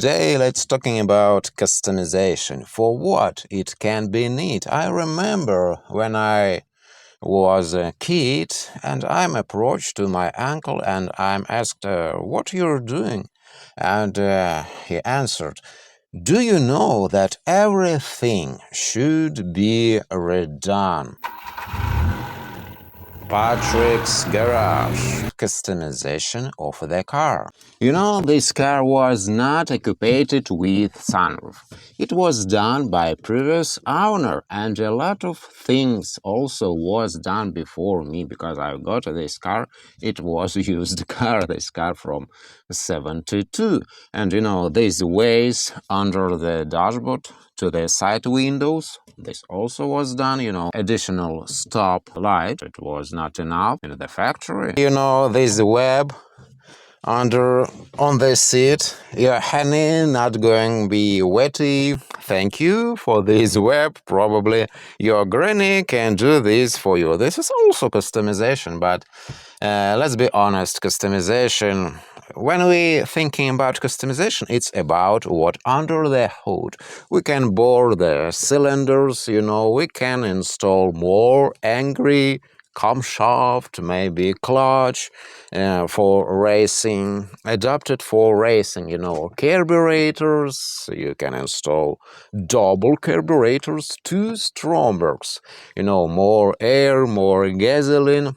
Today let's talking about customization. For what it can be neat. I remember when I was a kid and I'm approached to my uncle and I'm asked what you're doing, and he answered, "Do you know that everything should be redone?" Patrick's Garage customization of the car. This car was not equipped with sunroof. It was done by previous owner, and a lot of things also was done before me because I got this car. It was used car, this car from 72. And these ways under the dashboard to the side windows, this also was done. Additional stop light, it was not enough in the factory. This web under on the seat, your honey not going to be wetty. Thank you for this web. Probably your granny can do this for you. This is also customization, but let's be honest, customization, when we thinking about customization, it's about what under the hood. We can bore the cylinders, we can install more angry camshaft, maybe clutch for racing, adapted for racing, carburetors. You can install double carburetors, two Strombergs, more air, more gasoline,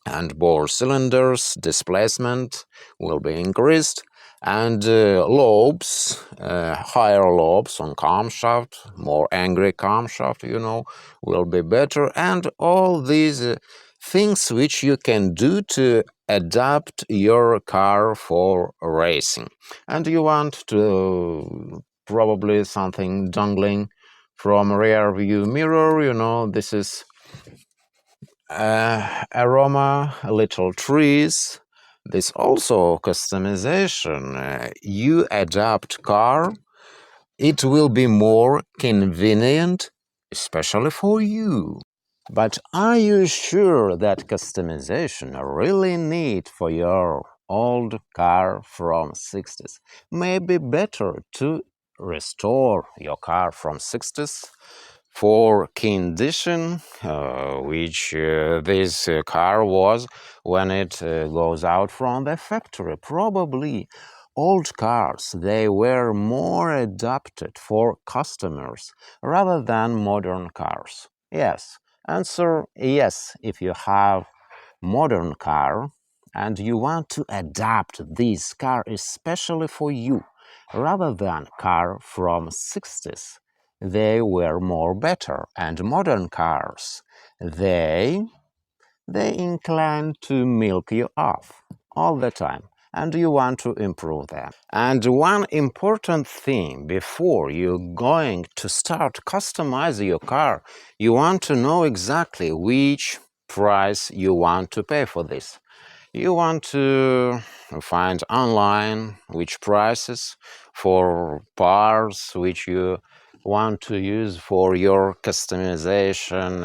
and more cylinders. Displacement will be increased, and lobes, higher lobes on camshaft, more angry camshaft, will be better, and all these things which you can do to adapt your car for racing. And you want to probably something dangling from rear view mirror, this is aroma, little trees. This also customization. You adapt car, it will be more convenient, especially for you. But are you sure that customization really neat for your old car from 60s? Maybe better to restore your car from 60s for condition which this car was when it goes out from the factory. Probably old cars, they were more adapted for customers rather than modern cars. Yes, answer yes. If you have modern car and you want to adapt this car especially for you rather than car from 60s, they were more better. And modern cars, they incline to milk you off all the time, and you want to improve them. And one important thing before you're going to start customizing your car, you want to know exactly which price you want to pay for this. You want to find online which prices for parts which you want to use for your customization,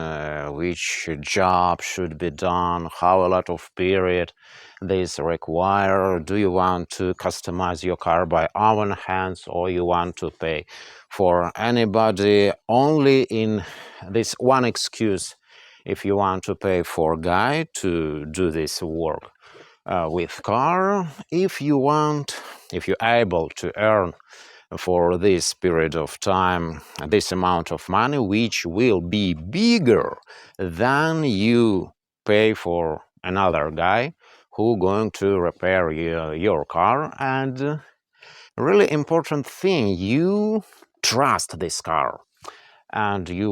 which job should be done, how a lot of period this require. Do you want to customize your car by own hands, or you want to pay for anybody? Only in this one excuse, if you want to pay for guy to do this work with car, if you're able to earn for this period of time this amount of money, which will be bigger than you pay for another guy who going to repair your car. And really important thing, you trust this car, and you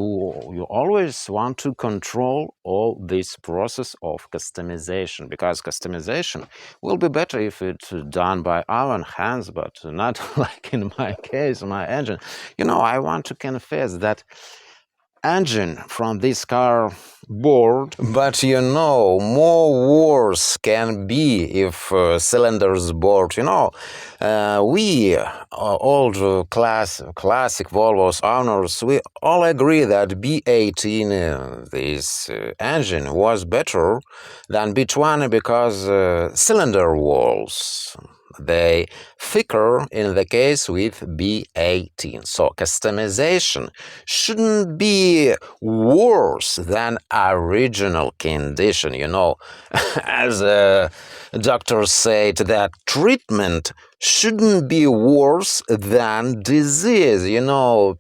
always want to control all this process of customization, because customization will be better if it's done by our hands, but not like in my case, my engine. I want to confess that engine from this car bored, but more worse can be if cylinders bored. We old classic Volvo's owners, we all agree that B18 this engine was better than B20 because cylinder walls, They thicker in the case with B18. So customization shouldn't be worse than original condition. As doctors said, that treatment shouldn't be worse than disease.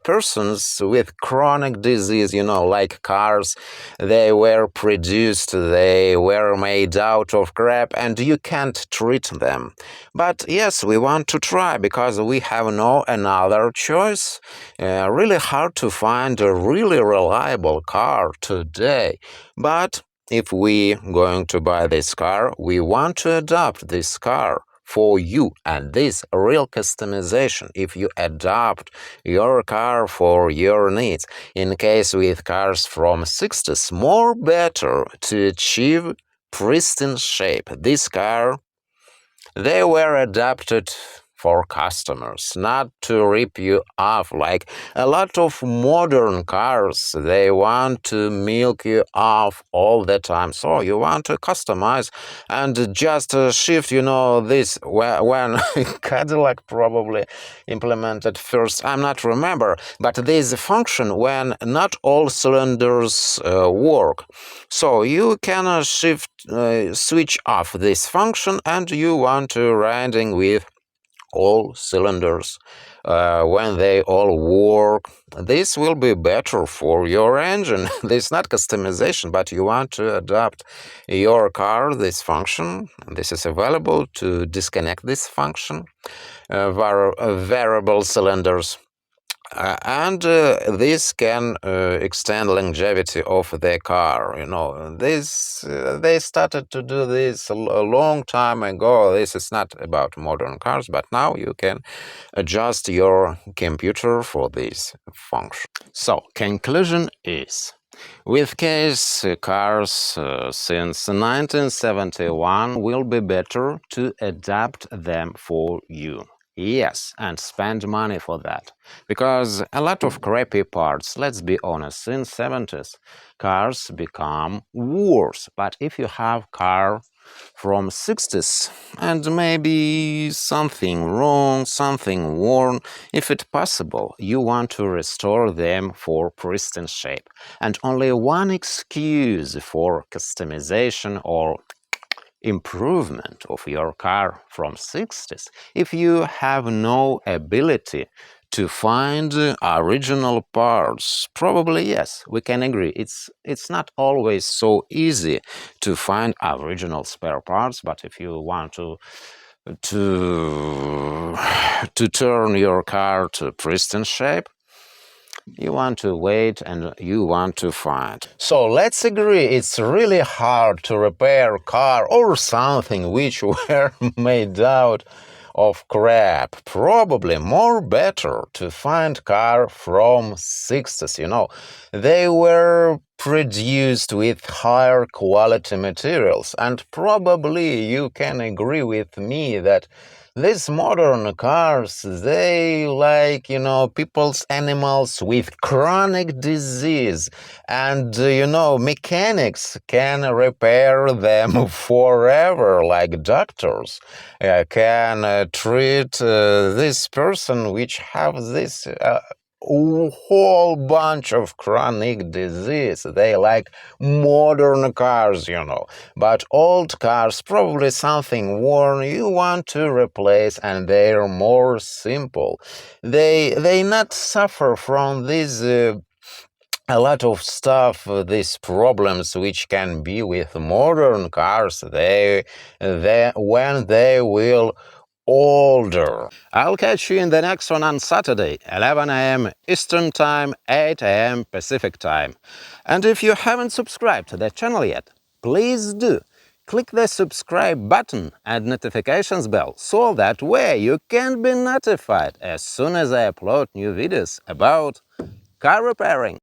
Persons with chronic disease, like cars, they were produced, they were made out of crap, and you can't treat them. But yes, we want to try because we have no another choice. Really hard to find a really reliable car today. But if we going to buy this car, we want to adopt this car for you, and this real customization if you adapt your car for your needs. In case with cars from 60s, more better to achieve pristine shape. This car, they were adapted for customers, not to rip you off like a lot of modern cars. They want to milk you off all the time. So you want to customize and just shift, this when Cadillac probably implemented first. I'm not remember, but there's a function when not all cylinders work. So you can switch off this function, and you want to riding with all cylinders when they all work. This will be better for your engine. This is not customization, but you want to adapt your car this function. This is available to disconnect this function, variable cylinders. And this can extend longevity of the car. They started to do this a long time ago. This is not about modern cars, but now you can adjust your computer for this function. So, conclusion is, with case cars since 1971 will be better to adapt them for you. Yes, and spend money for that. Because a lot of crappy parts, let's be honest, in 70s, cars become worse. But if you have car from 60s and maybe something wrong, something worn, if it's possible, you want to restore them for pristine shape. And only one excuse for customization or improvement of your car from 60s if you have no ability to find original parts. Probably yes, we can agree. It's not always so easy to find original spare parts, but if you want to to turn your car to pristine shape, you want to wait and you want to find. So let's agree, it's really hard to repair a car or something which were made out of crap. Probably more better to find car from 60s. They were produced with higher quality materials, and probably you can agree with me that these modern cars, they like, people's animals with chronic disease. And, mechanics can repair them forever, like doctors can treat this person which have this whole bunch of chronic disease. They like modern cars, but old cars, probably something worn, you want to replace, and they're more simple. They not suffer from these a lot of stuff, these problems which can be with modern cars. When they will older. I'll catch you in the next one on Saturday, 11 a.m. Eastern Time, 8 a.m. Pacific Time. And if you haven't subscribed to the channel yet, please do. Click the subscribe button and notifications bell so that way you can be notified as soon as I upload new videos about car repairing.